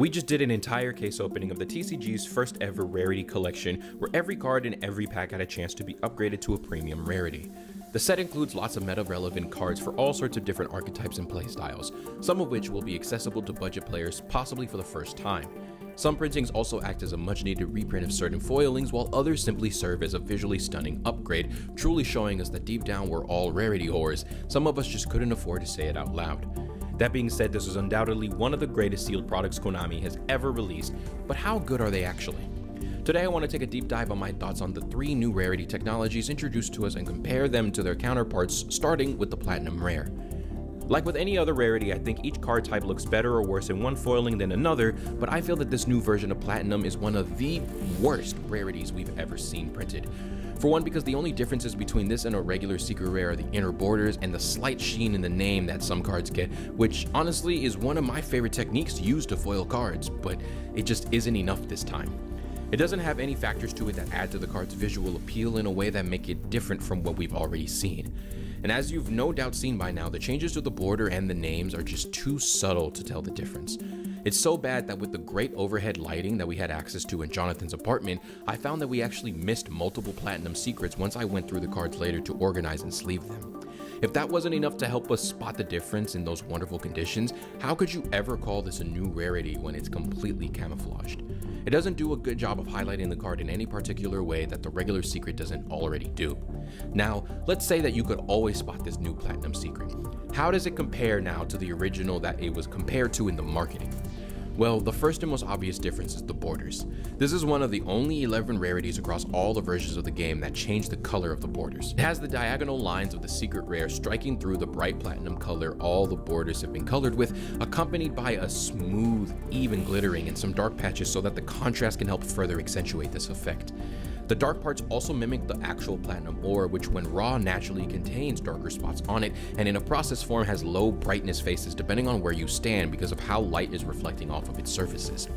We just did an entire case opening of the TCG's first ever Rarity collection, where every card in every pack had a chance to be upgraded to a premium rarity. The set includes lots of meta-relevant cards for all sorts of different archetypes and playstyles, some of which will be accessible to budget players possibly for the first time. Some printings also act as a much-needed reprint of certain foilings, while others simply serve as a visually stunning upgrade, truly showing us that deep down we're all rarity whores. Some of us just couldn't afford to say it out loud. That being said, this is undoubtedly one of the greatest sealed products Konami has ever released, but how good are they actually? Today I want to take a deep dive on my thoughts on the 3 new rarity technologies introduced to us and compare them to their counterparts, starting with the Platinum Rare. Like with any other rarity, I think each card type looks better or worse in one foiling than another, but I feel that this new version of Platinum is one of the worst rarities we've ever seen printed. For one, because the only differences between this and a regular secret rare are the inner borders and the slight sheen in the name that some cards get, which honestly is one of my favorite techniques used to foil cards, but it just isn't enough this time. It doesn't have any factors to it that add to the card's visual appeal in a way that make it different from what we've already seen. And as you've no doubt seen by now, the changes to the border and the names are just too subtle to tell the difference. It's so bad that with the great overhead lighting that we had access to in Jonathan's apartment, I found that we actually missed multiple platinum secrets once I went through the cards later to organize and sleeve them. If that wasn't enough to help us spot the difference in those wonderful conditions, how could you ever call this a new rarity when it's completely camouflaged? It doesn't do a good job of highlighting the card in any particular way that the regular secret doesn't already do. Now, let's say that you could always spot this new platinum secret. How does it compare now to the original that it was compared to in the marketing? Well, the first and most obvious difference is the borders. This is one of the only 11 rarities across all the versions of the game that change the color of the borders. It has the diagonal lines of the secret rare striking through the bright platinum color all the borders have been colored with, accompanied by a smooth, even glittering and some dark patches so that the contrast can help further accentuate this effect. The dark parts also mimic the actual platinum ore, which when raw naturally contains darker spots on it, and in a process form has low brightness faces depending on where you stand because of how light is reflecting off of its surfaces.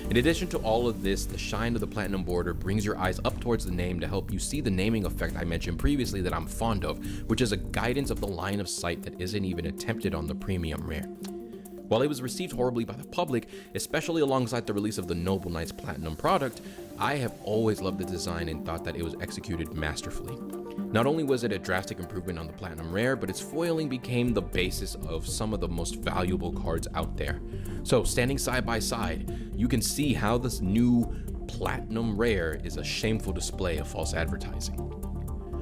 In addition to all of this, the shine of the platinum border brings your eyes up towards the name to help you see the naming effect I mentioned previously that I'm fond of, which is a guidance of the line of sight that isn't even attempted on the premium rare. While it was received horribly by the public, especially alongside the release of the Noble Knights Platinum product, I have always loved the design and thought that it was executed masterfully. Not only was it a drastic improvement on the Platinum Rare, but its foiling became the basis of some of the most valuable cards out there. So standing side by side, you can see how this new Platinum Rare is a shameful display of false advertising.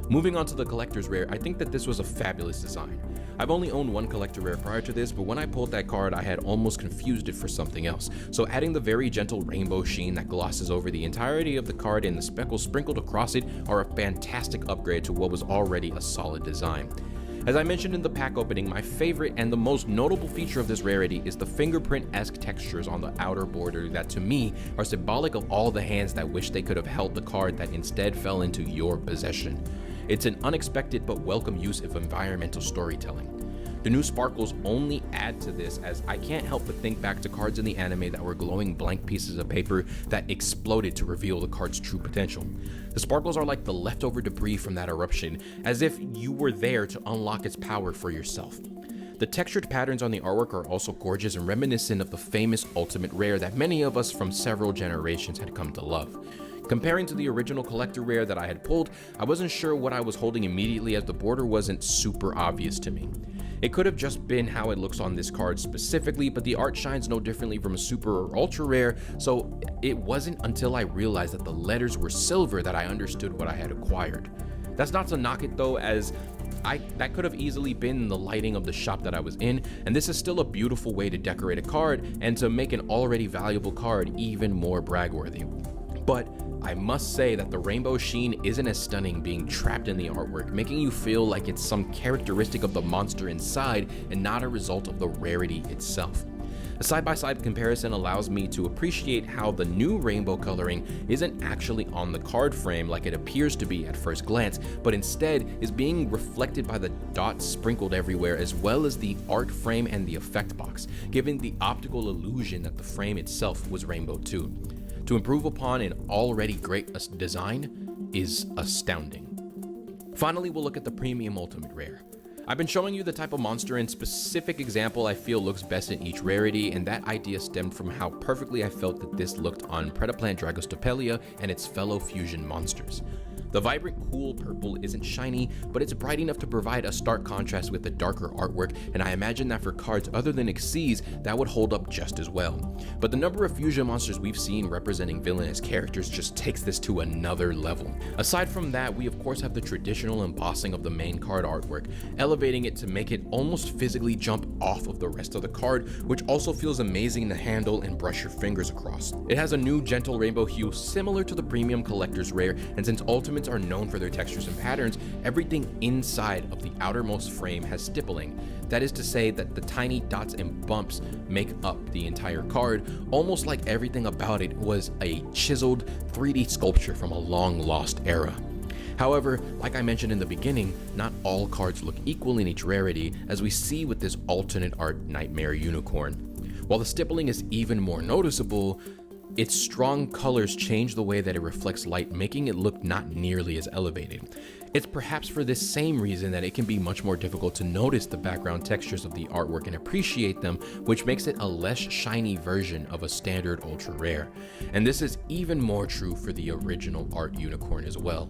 Moving on to the Collector's Rare, I think that this was a fabulous design. I've only owned one Collector Rare prior to this, but when I pulled that card I had almost confused it for something else, so adding the very gentle rainbow sheen that glosses over the entirety of the card and the speckles sprinkled across it are a fantastic upgrade to what was already a solid design. As I mentioned in the pack opening, my favorite and the most notable feature of this rarity is the fingerprint-esque textures on the outer border that to me are symbolic of all the hands that wish they could have held the card that instead fell into your possession. It's an unexpected but welcome use of environmental storytelling. The new sparkles only add to this, as I can't help but think back to cards in the anime that were glowing blank pieces of paper that exploded to reveal the card's true potential. The sparkles are like the leftover debris from that eruption, as if you were there to unlock its power for yourself. The textured patterns on the artwork are also gorgeous and reminiscent of the famous Ultimate Rare that many of us from several generations had come to love. Comparing to the original Collector Rare that I had pulled, I wasn't sure what I was holding immediately as the border wasn't super obvious to me. It could have just been how it looks on this card specifically, but the art shines no differently from a super or ultra rare, so it wasn't until I realized that the letters were silver that I understood what I had acquired. That's not to knock it though, as that could have easily been the lighting of the shop that I was in, and this is still a beautiful way to decorate a card and to make an already valuable card even more bragworthy. But I must say that the rainbow sheen isn't as stunning being trapped in the artwork, making you feel like it's some characteristic of the monster inside and not a result of the rarity itself. A side-by-side comparison allows me to appreciate how the new rainbow coloring isn't actually on the card frame like it appears to be at first glance, but instead is being reflected by the dots sprinkled everywhere, as well as the art frame and the effect box, giving the optical illusion that the frame itself was rainbow too. To improve upon an already great design is astounding. Finally, we'll look at the Premium Ultimate Rare. I've been showing you the type of monster and specific example I feel looks best in each rarity, and that idea stemmed from how perfectly I felt that this looked on Predaplant Dragostopelia and its fellow fusion monsters. The vibrant, cool purple isn't shiny, but it's bright enough to provide a stark contrast with the darker artwork, and I imagine that for cards other than Xyz, that would hold up just as well. But the number of fusion monsters we've seen representing villainous characters just takes this to another level. Aside from that, we of course have the traditional embossing of the main card artwork, elevating it to make it almost physically jump off of the rest of the card, which also feels amazing to handle and brush your fingers across. It has a new gentle rainbow hue similar to the premium collector's rare, and since Ultimates are known for their textures and patterns, everything inside of the outermost frame has stippling. That is to say that the tiny dots and bumps make up the entire card, almost like everything about it was a chiseled 3D sculpture from a long lost era. However, like I mentioned in the beginning, not all cards look equal in each rarity, as we see with this alternate art Nightmare Unicorn. While the stippling is even more noticeable, its strong colors change the way that it reflects light, making it look not nearly as elevated. It's perhaps for this same reason that it can be much more difficult to notice the background textures of the artwork and appreciate them, which makes it a less shiny version of a standard ultra rare. And this is even more true for the original art unicorn as well.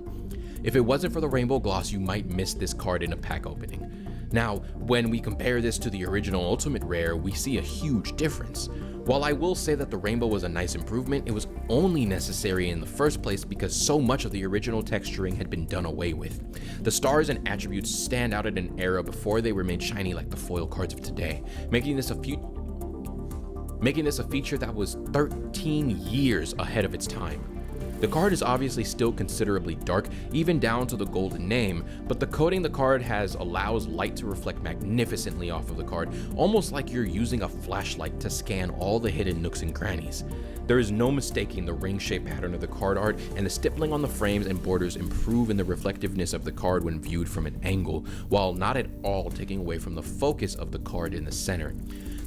If it wasn't for the rainbow gloss, you might miss this card in a pack opening. Now, when we compare this to the original Ultimate Rare, we see a huge difference. While I will say that the rainbow was a nice improvement, it was only necessary in the first place because so much of the original texturing had been done away with. The stars and attributes stand out at an era before they were made shiny like the foil cards of today, making this a feature that was 13 years ahead of its time. The card is obviously still considerably dark, even down to the golden name, but the coating the card has allows light to reflect magnificently off of the card, almost like you're using a flashlight to scan all the hidden nooks and crannies. There is no mistaking the ring-shaped pattern of the card art, and the stippling on the frames and borders improve in the reflectiveness of the card when viewed from an angle, while not at all taking away from the focus of the card in the center.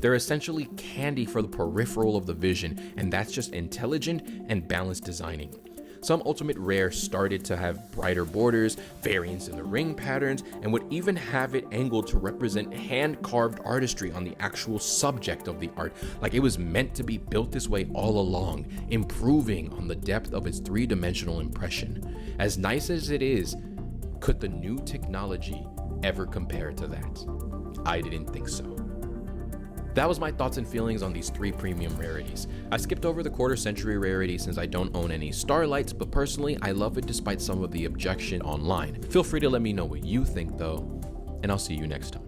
They're essentially candy for the peripheral of the vision, and that's just intelligent and balanced designing. Some Ultimate Rares started to have brighter borders, variants in the ring patterns, and would even have it angled to represent hand-carved artistry on the actual subject of the art, like it was meant to be built this way all along, improving on the depth of its three-dimensional impression. As nice as it is, could the new technology ever compare to that? I didn't think so. That was my thoughts and feelings on these 3 premium rarities. I skipped over the quarter century rarity since I don't own any Starlights, but personally I love it despite some of the objection online. Feel free to let me know what you think though, and I'll see you next time.